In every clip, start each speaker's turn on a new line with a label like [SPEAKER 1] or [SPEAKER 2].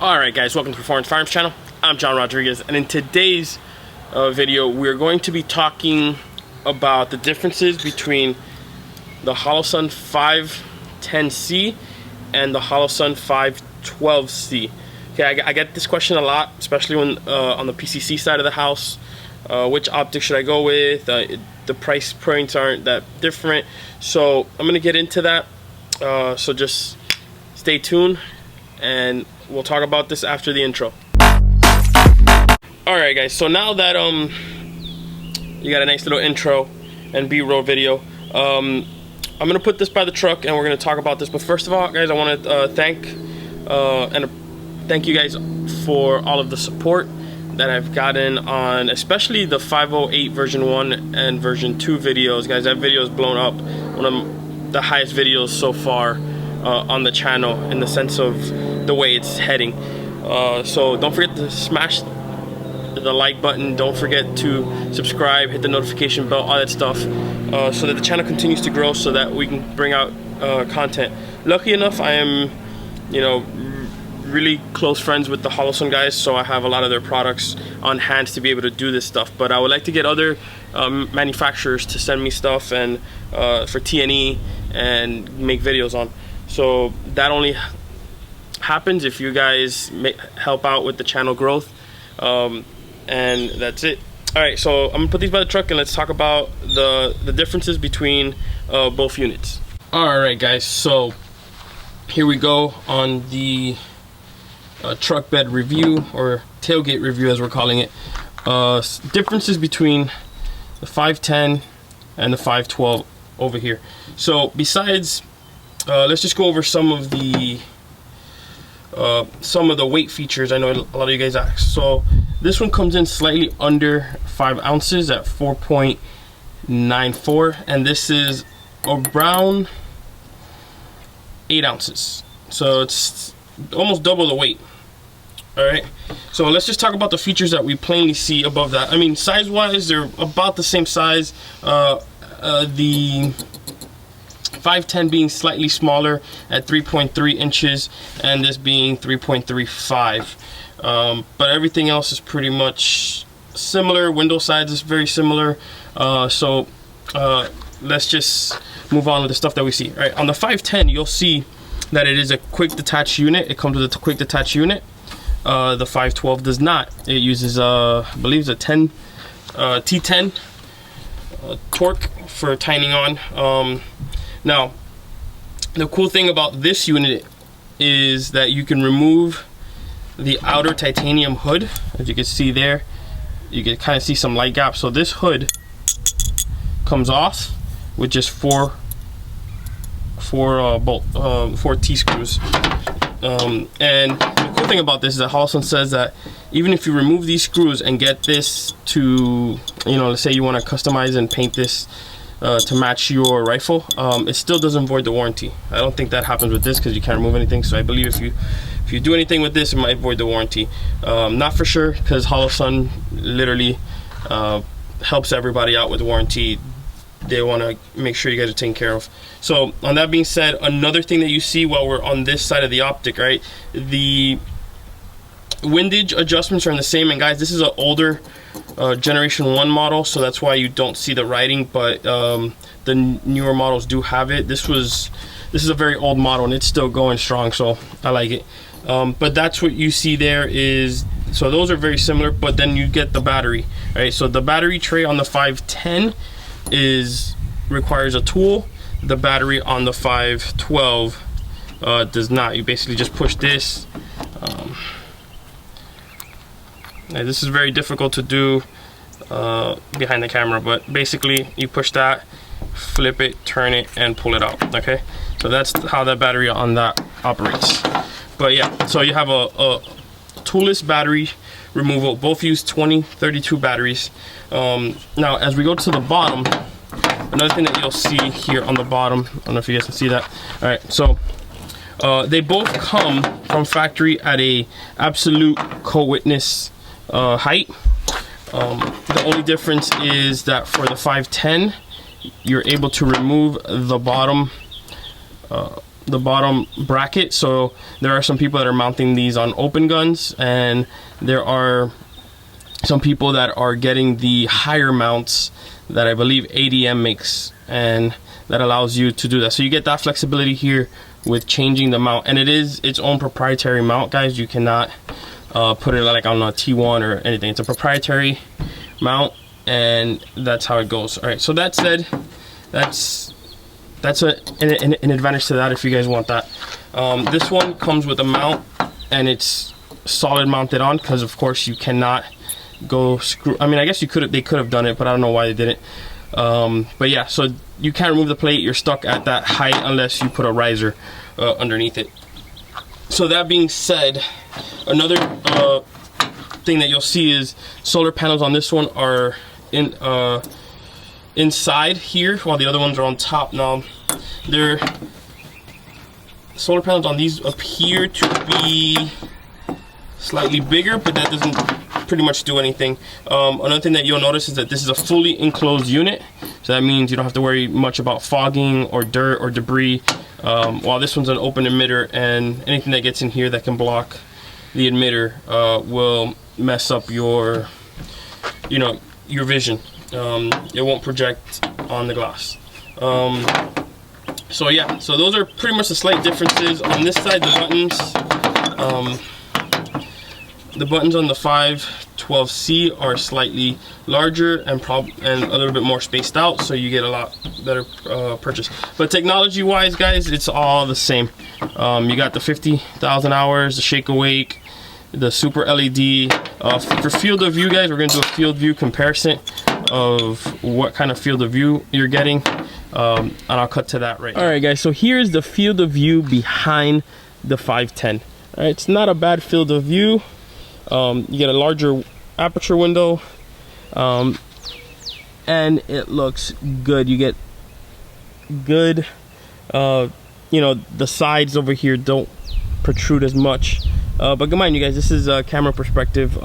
[SPEAKER 1] Alright guys, welcome to Performance Firearms channel. I'm John Rodriguez, and in today's video we're going to be talking about the differences between the Holosun 510C and the Holosun 512C. Okay, I get this question a lot, especially when on the PCC side of the house. Which optic should I go with? The price points aren't that different, so I'm going to get into that. So just stay tuned, and we'll talk about this after the intro. Alright guys, so now that you got a nice little intro and B-roll video, I'm gonna put this by the truck and we're gonna talk about this. But first of all guys, I want to thank you guys for all of the support that I've gotten on especially the 508 version 1 and version 2 videos. Guys, that video has blown up, one of the highest videos so far on the channel in the sense of the way it's heading. So don't forget to smash the like button, don't forget to subscribe, hit the notification bell, all that stuff, so that the channel continues to grow, so that we can bring out content. Lucky enough, I am, you know, really close friends with the Holosun guys, so I have a lot of their products on hand to be able to do this stuff. But I would like to get other manufacturers to send me stuff and for T&E and make videos on. So that only happens if you guys help out with the channel growth, and that's it. Alright, so I'm gonna put these by the truck and let's talk about the differences between both units. Alright guys, so here we go on the truck bed review, or tailgate review as we're calling it. Differences between the 510 and the 512 over here. So besides, let's just go over some of the weight features. I know a lot of you guys asked. So this one comes in slightly under 5 ounces at 4.94, and this is around 8 ounces. So it's almost double the weight. Alright, so let's just talk about the features that we plainly see above that. I mean, size wise, they're about the same size. The 510 being slightly smaller at 3.3 inches, and this being 3.35. But everything else is pretty much similar. Window size is very similar. So let's just move on with the stuff that we see. All right, on the 510, you'll see that it is a quick detach unit. It comes with a quick detach unit. The 512 does not. It uses I believe it's a T10 torque for tightening on. Now, the cool thing about this unit is that you can remove the outer titanium hood. As you can see there, you can kind of see some light gaps. So this hood comes off with just four T-screws. And the cool thing about this is that Holosun says that even if you remove these screws and get this to, you know, let's say you want to customize and paint this to match your rifle, it still doesn't void the warranty. I don't think that happens with this because you can't remove anything. So I believe if you do anything with this, it might void the warranty. Not for sure, because Holosun literally helps everybody out with warranty. They want to make sure you guys are taken care of. So on that being said, another thing that you see while we're on this side of the optic, right, the windage adjustments are in the same. And guys, this is an older generation 1 model, so that's why you don't see the writing, but the newer models do have it. This is a very old model and it's still going strong, so I like it. But that's what you see there is, so those are very similar, but then you get the battery, right? So the battery tray on the 510 requires a tool. The battery on the 512 does not. You basically just push this. And this is very difficult to do behind the camera, but basically you push that, flip it, turn it, and pull it out. Okay, so that's how that battery on that operates. But yeah, so you have a toolless battery removal. Both use 2032 batteries. Now as we go to the bottom, another thing that you'll see here on the bottom, I don't know if you guys can see that. All right, so they both come from factory at a absolute co-witness height. The only difference is that for the 510, you're able to remove the bottom bottom bracket. So there are some people that are mounting these on open guns, and there are some people that are getting the higher mounts that I believe ADM makes, and that allows you to do that. So you get that flexibility here with changing the mount, and it is its own proprietary mount, guys. You cannot put it like on a T1 or anything. It's a proprietary mount, and that's how it goes. All right, so that said, that's an advantage to that if you guys want that. This one comes with a mount, and it's solid mounted on, because of course you cannot go screw. I mean, I guess they could have done it, but I don't know why they didn't. But yeah, so you can't remove the plate. You're stuck at that height unless you put a riser underneath it. So that being said, another thing that you'll see is solar panels on this one are inside here, while the other ones are on top. Now, their solar panels on these appear to be slightly bigger, but that doesn't pretty much do anything. Another thing that you'll notice is that this is a fully enclosed unit, so that means you don't have to worry much about fogging or dirt or debris, while this one's an open emitter, and anything that gets in here that can block the emitter will mess up your your vision. It won't project on the glass. So yeah, so those are pretty much the slight differences. On this side, the buttons on the 512C are slightly larger and a little bit more spaced out, so you get a lot better purchase. But technology wise, guys, it's all the same. You got the 50,000 hours, the shake awake, the super LED. For field of view, guys, we're going to do a field view comparison of what kind of field of view you're getting, and I'll cut to that right now. Alright guys, so here's the field of view behind the 510. Alright, it's not a bad field of view. You get a larger aperture window, and it looks good. You get good, the sides over here don't protrude as much, but come on, you guys, this is a camera perspective.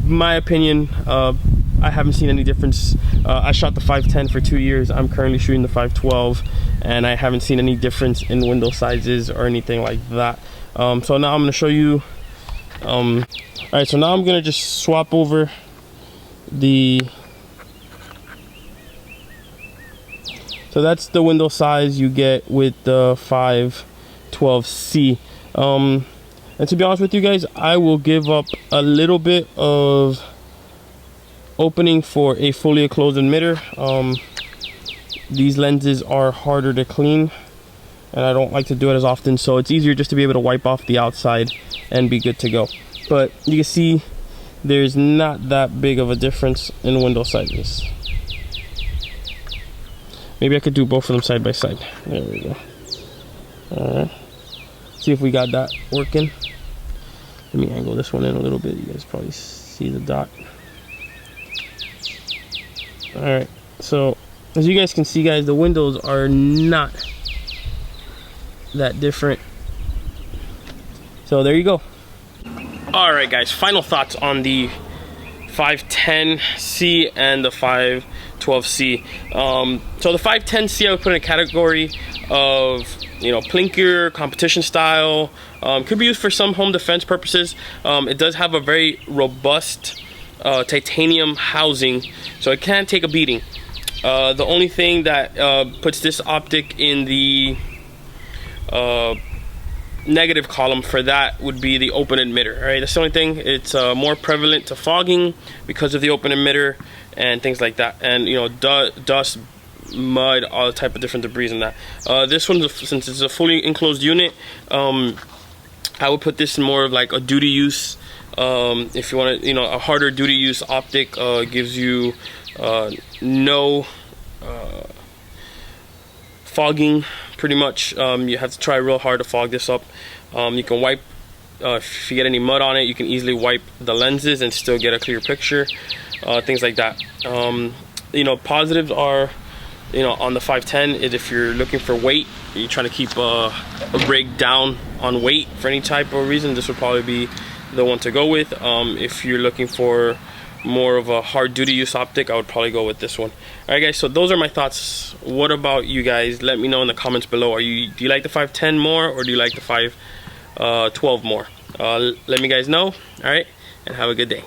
[SPEAKER 1] My opinion, I haven't seen any difference. I shot the 510 for 2 years. I'm currently shooting the 512, and I haven't seen any difference in window sizes or anything like that. So now I'm going to show you. Alright, so now I'm going to just swap over so that's the window size you get with the 512C. And to be honest with you guys, I will give up a little bit of opening for a fully enclosed emitter. These lenses are harder to clean, and I don't like to do it as often, so it's easier just to be able to wipe off the outside and be good to go. But you can see there's not that big of a difference in window sizes. Maybe I could do both of them side by side. There we go. Alright, see if we got that working. Let me angle this one in a little bit. You guys probably see the dot. Alright, so as you guys can see, guys, the windows are not that different. So there you go. Alright guys, final thoughts on the 510C and the 512C. So the 510C I would put in a category of, plinker, competition style. Could be used for some home defense purposes. It does have a very robust titanium housing, so it can take a beating. The only thing that puts this optic in the negative column for that would be the open emitter. All right, that's the only thing. It's more prevalent to fogging because of the open emitter and things like that, and dust, mud, all the type of different debris in that. This one, since it's a fully enclosed unit, I would put this in more of like a duty use. If you want to, a harder duty use optic gives you no fogging, pretty much. You have to try real hard to fog this up. You can wipe, if you get any mud on it, you can easily wipe the lenses and still get a clear picture, things like that. Positives are, on the 510 is if you're looking for weight, you're trying to keep a rig down on weight for any type of reason, this would probably be the one to go with. If you're looking for more of a hard duty use optic, I would probably go with this one. All right guys, so those are my thoughts. What about you guys? Let me know in the comments below. Do you like the 510 more, or do you like the 512 more? Let me guys know. All right, and have a good day.